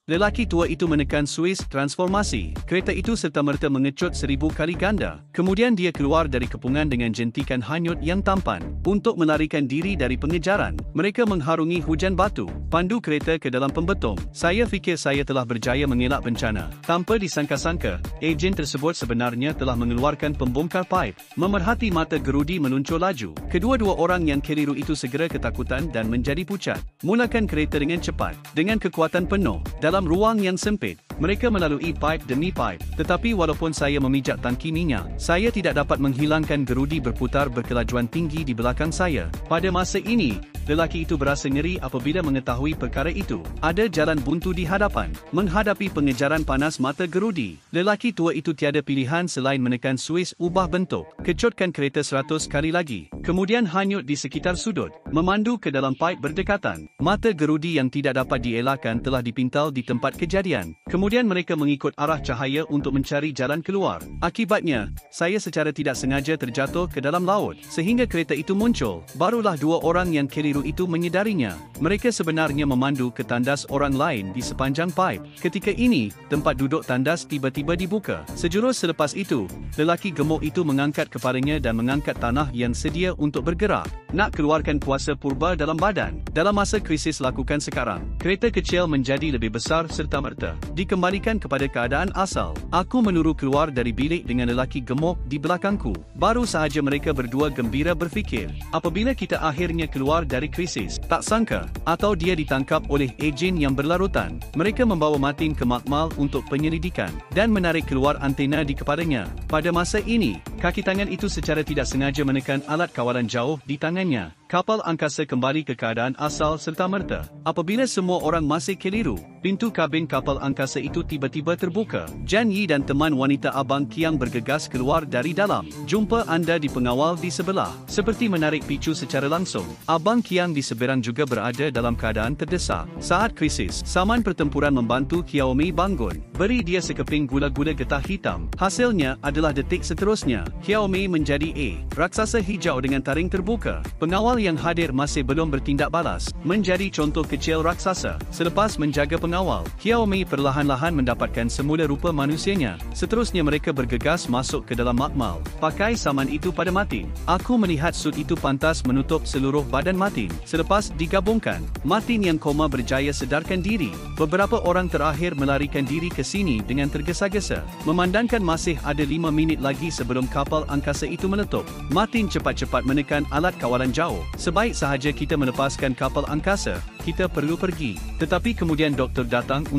Lelaki tua itu menekan suis transformasi kereta itu serta-merta mengecut 1000 kali ganda. Kemudian dia keluar dari kepungan dengan jentikan hanyut yang tampan. Untuk melarikan diri dari pengejaran, mereka mengharungi hujan batu, pandu kereta ke dalam pembetung. Saya fikir saya telah berjaya mengelak bencana. Tanpa disangka-sangka, ejen tersebut sebenarnya telah mengeluarkan pembongkar paip. Memerhati mata gerudi meluncur laju. Kedua-dua orang yang keliru itu segera ketakutan dan menjadi pucat. Mulakan kereta dengan cepat, dengan kekuatan penuh. Dalam ruang yang sempit, mereka melalui pipe demi pipe. Tetapi walaupun saya memijak tangki minyak, saya tidak dapat menghilangkan gerudi berputar berkelajuan tinggi di belakang saya. Pada masa ini, lelaki itu berasa ngeri apabila mengetahui perkara itu. Ada jalan buntu di hadapan. Menghadapi pengejaran panas mata gerudi, lelaki tua itu tiada pilihan selain menekan suis ubah bentuk, kecutkan kereta 100 kali lagi, kemudian hanyut di sekitar sudut, memandu ke dalam pipe berdekatan. Mata gerudi yang tidak dapat dielakkan telah dipintal di tempat kejadian. Kemudian mereka mengikut arah cahaya untuk mencari jalan keluar. Akibatnya, saya secara tidak sengaja terjatuh ke dalam laut, sehingga kereta itu muncul. Barulah dua orang yang keliru itu menyedarinya. Mereka sebenarnya memandu ke tandas orang lain di sepanjang pipe. Ketika ini, tempat duduk tandas tiba-tiba dibuka. Sejurus selepas itu, lelaki gemuk itu mengangkat kepalanya dan mengangkat tanah yang sedia untuk bergerak. Nak keluarkan kuasa purba dalam badan. Dalam masa krisis lakukan sekarang, kereta kecil menjadi lebih besar serta-merta. Dikembalikan kepada keadaan asal. Aku menuru keluar dari bilik dengan lelaki gemuk di belakangku. Baru sahaja mereka berdua gembira berfikir, apabila kita akhirnya keluar dari krisis. Tak sangka, atau dia ditangkap oleh ejen yang berlarutan. Mereka membawa Martin ke makmal untuk penyelidikan, dan menarik keluar antena di kepalanya. Pada masa ini, kaki tangan itu secara tidak sengaja menekan alat kawalan jauh di tangannya. Kapal angkasa kembali ke keadaan asal serta-merta. Apabila semua orang masih keliru, pintu kabin kapal angkasa itu tiba-tiba terbuka. Jan Yi dan teman wanita Abang Kiang bergegas keluar dari dalam. Jumpa anda di pengawal di sebelah. Seperti menarik picu secara langsung. Abang Kiang di seberang juga berada dalam keadaan terdesak. Saat krisis, saman pertempuran membantu Kiao Mei bangun. Beri dia sekeping gula-gula getah hitam. Hasilnya adalah detik seterusnya. Kiao Mei menjadi raksasa hijau dengan taring terbuka. Pengawal yang hadir masih belum bertindak balas, menjadi contoh kecil raksasa. Selepas menjaga pengawal, Kiao Mei perlahan-lahan mendapatkan semula rupa manusianya. Seterusnya mereka bergegas masuk ke dalam makmal. Pakai saman itu pada Martin. Aku melihat sut itu pantas menutup seluruh badan Martin. Selepas digabungkan, Martin yang koma berjaya sedarkan diri. Beberapa orang terakhir melarikan diri ke sini dengan tergesa-gesa. Memandangkan masih ada 5 minit lagi sebelum kapal angkasa itu meletup, Martin cepat-cepat menekan alat kawalan jauh. Sebaik sahaja kita melepaskan kapal angkasa, kita perlu pergi. Tetapi kemudian doktor datang untuk